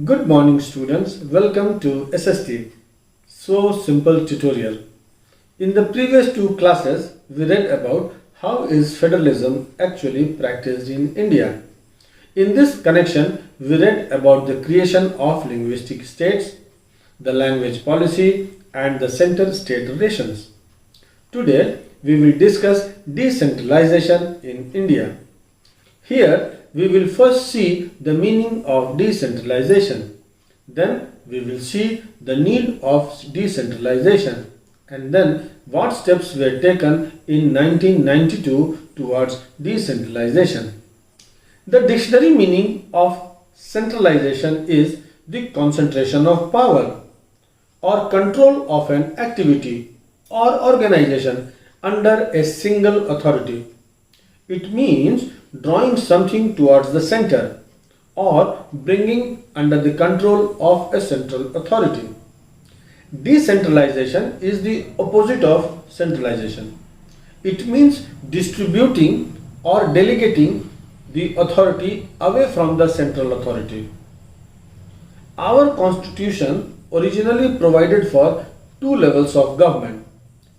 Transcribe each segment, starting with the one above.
Good morning students, welcome to SST So Simple tutorial. In the previous two classes, we read about how is federalism actually practiced in India. In this connection, we read about the creation of linguistic states, the language policy and the center-state relations. Today, we will discuss decentralization in India. Here we will first see the meaning of decentralization. Then we will see the need of decentralization and then what steps were taken in 1992 towards decentralization. The dictionary meaning of centralization is the concentration of power or control of an activity or organization under a single authority. It means drawing something towards the center or bringing under the control of a central authority. Decentralization is the opposite of centralization. It means distributing or delegating the authority away from the central authority. Our constitution originally provided for two levels of government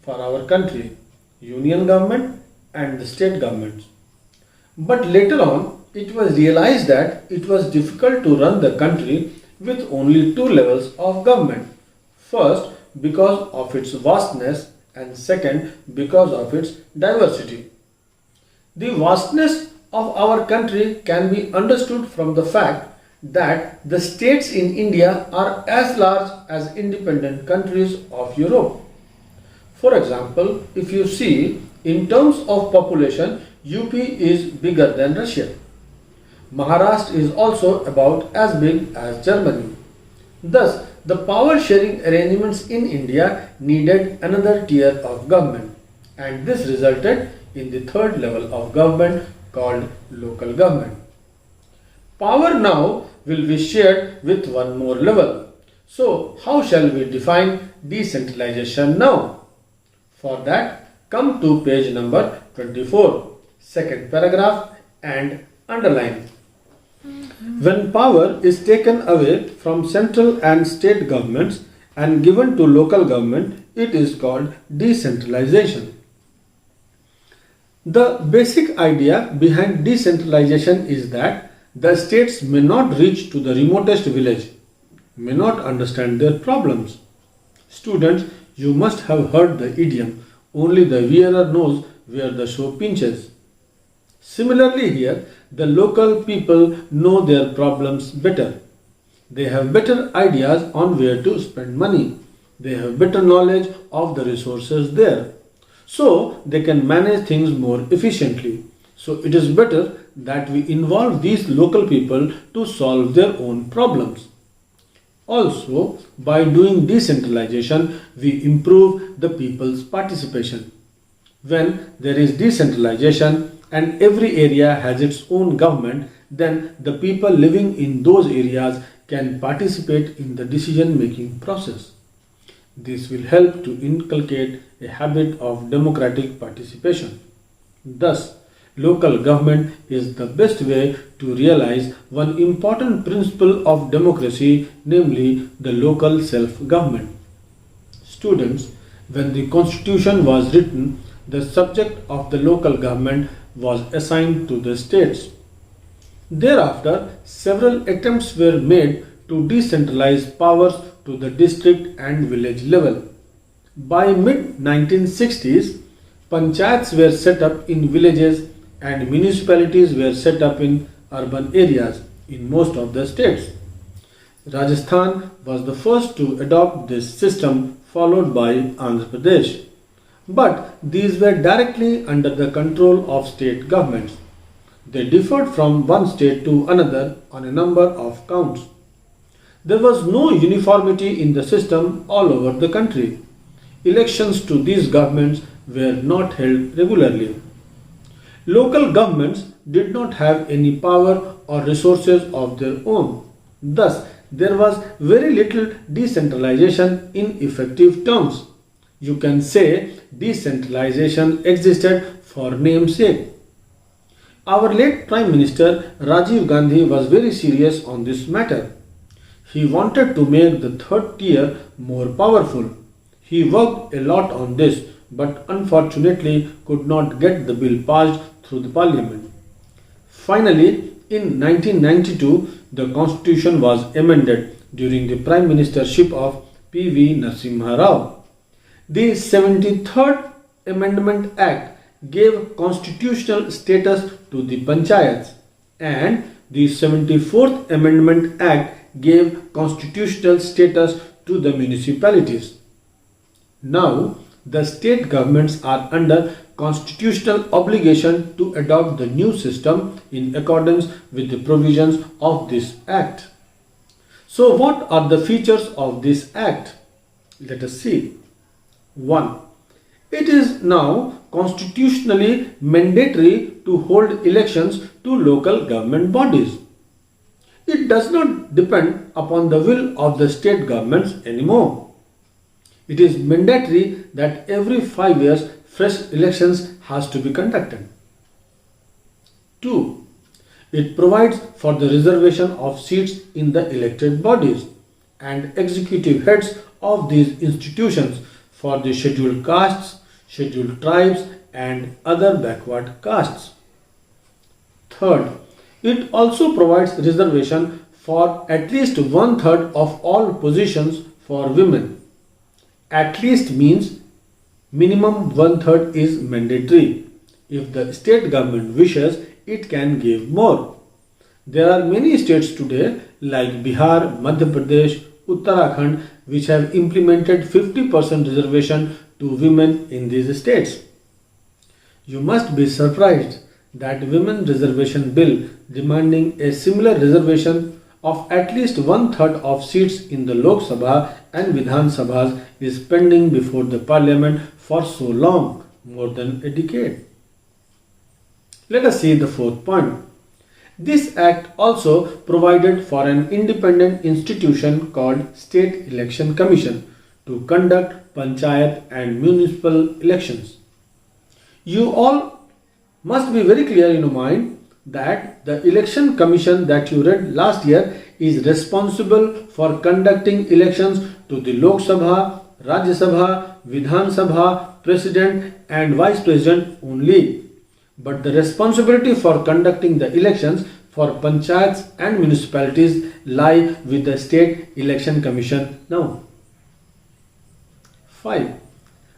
for our country, union government and the state governments. But later on, it was realized that it was difficult to run the country with only two levels of government. First, because of its vastness, and second, because of its diversity. The vastness of our country can be understood from the fact that the states in India are as large as independent countries of Europe. For example, if you see, in terms of population, UP is bigger than Russia. Maharashtra is also about as big as Germany. Thus, the power sharing arrangements in India needed another tier of government, and this resulted in the third level of government called local government. Power now will be shared with one more level. So, how shall we define decentralization now? For that, come to page number 24, second paragraph and underline. When power is taken away from central and state governments and given to local government, it is called decentralization. The basic idea behind decentralization is that the states may not reach to the remotest village, may not understand their problems. Students, you must have heard the idiom, only the wearer knows where the shoe pinches. Similarly here, the local people know their problems better. They have better ideas on where to spend money. They have better knowledge of the resources there. So they can manage things more efficiently. So it is better that we involve these local people to solve their own problems. Also, by doing decentralization, we improve the people's participation. When there is decentralization and every area has its own government, then the people living in those areas can participate in the decision-making process. This will help to inculcate a habit of democratic participation. Thus, local government is the best way to realize one important principle of democracy, namely the local self-government. Students, when the constitution was written, the subject of the local government was assigned to the states. Thereafter, several attempts were made to decentralize powers to the district and village level. By mid-1960s, panchayats were set up in villages and municipalities were set up in urban areas in most of the states. Rajasthan was the first to adopt this system, followed by Andhra Pradesh. But these were directly under the control of state governments. They differed from one state to another on a number of counts. There was no uniformity in the system all over the country. Elections to these governments were not held regularly. Local governments did not have any power or resources of their own. Thus, there was very little decentralization in effective terms. You can say decentralization existed for namesake. Our late Prime Minister Rajiv Gandhi was very serious on this matter. He wanted to make the third tier more powerful. He worked a lot on this, but unfortunately could not get the bill passed through the parliament. Finally, in 1992, the constitution was amended during the prime ministership of P.V. Narasimha Rao. The 73rd Amendment Act gave constitutional status to the panchayats, and the 74th Amendment Act gave constitutional status to the municipalities. Now, the state governments are under constitutional obligation to adopt the new system in accordance with the provisions of this Act. So, what are the features of this Act? Let us see. 1. It is now constitutionally mandatory to hold elections to local government bodies. It does not depend upon the will of the state governments anymore. It is mandatory that every 5 years fresh elections has to be conducted. 2. It provides for the reservation of seats in the elected bodies and executive heads of these institutions for the scheduled castes, scheduled tribes and other backward castes. Third, it also provides reservation for at least 1/3 of all positions for women. At least means minimum 1/3 is mandatory. If the state government wishes, it can give more. There are many states today like Bihar, Madhya Pradesh, Uttarakhand which have implemented 50% reservation to women in these states. You must be surprised that Women Reservation Bill demanding a similar reservation of at least 1/3 of seats in the Lok Sabha and Vidhan Sabhas is pending before the Parliament for so long, more than a decade. Let us see the fourth point. This Act also provided for an independent institution called State Election Commission to conduct panchayat and municipal elections. You all must be very clear in your mind that the election commission that you read last year is responsible for conducting elections to the Lok Sabha, Rajya Sabha, Vidhan Sabha, President and Vice President only. But the responsibility for conducting the elections for panchayats and municipalities lie with the State Election Commission now. 5.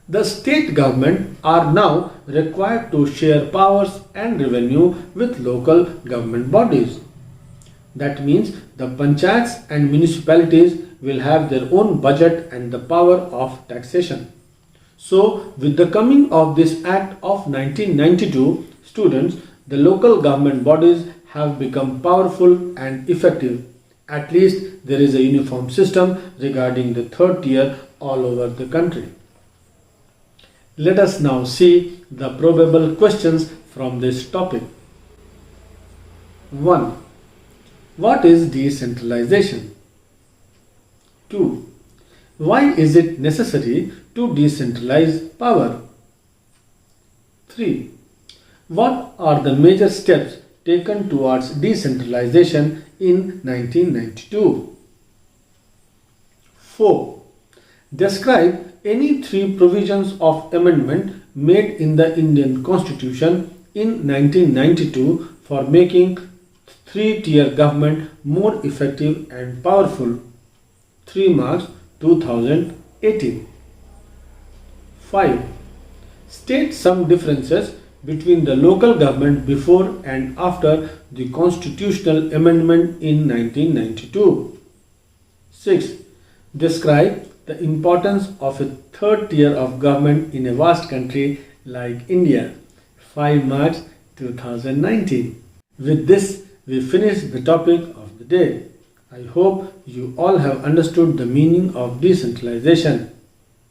The state government are now required to share powers and revenue with local government bodies. That means the panchayats and municipalities will have their own budget and the power of taxation. So, with the coming of this Act of 1992, students, the local government bodies have become powerful and effective. At least there is a uniform system regarding the third tier all over the country. Let us now see the probable questions from this topic. 1. What is decentralization? 2. Why is it necessary to decentralize power? 3. What are the major steps taken towards decentralization in 1992? 4. Describe any 3 provisions of amendment made in the Indian Constitution in 1992 for making 3-tier government more effective and powerful. 3 marks 2018. 5. State some differences between the local government before and after the constitutional amendment in 1992. 6. Describe the importance of a third tier of government in a vast country like India. 5 March 2019. With this, we finish the topic of the day. I hope you all have understood the meaning of decentralization,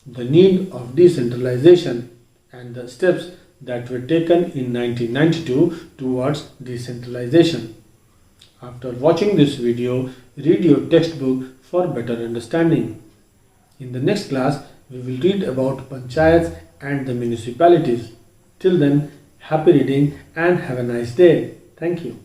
the need of decentralization, and the steps that were taken in 1992 towards decentralization. After watching this video, read your textbook for better understanding. In the next class, we will read about panchayats and the municipalities. Till then, happy reading and have a nice day. Thank you.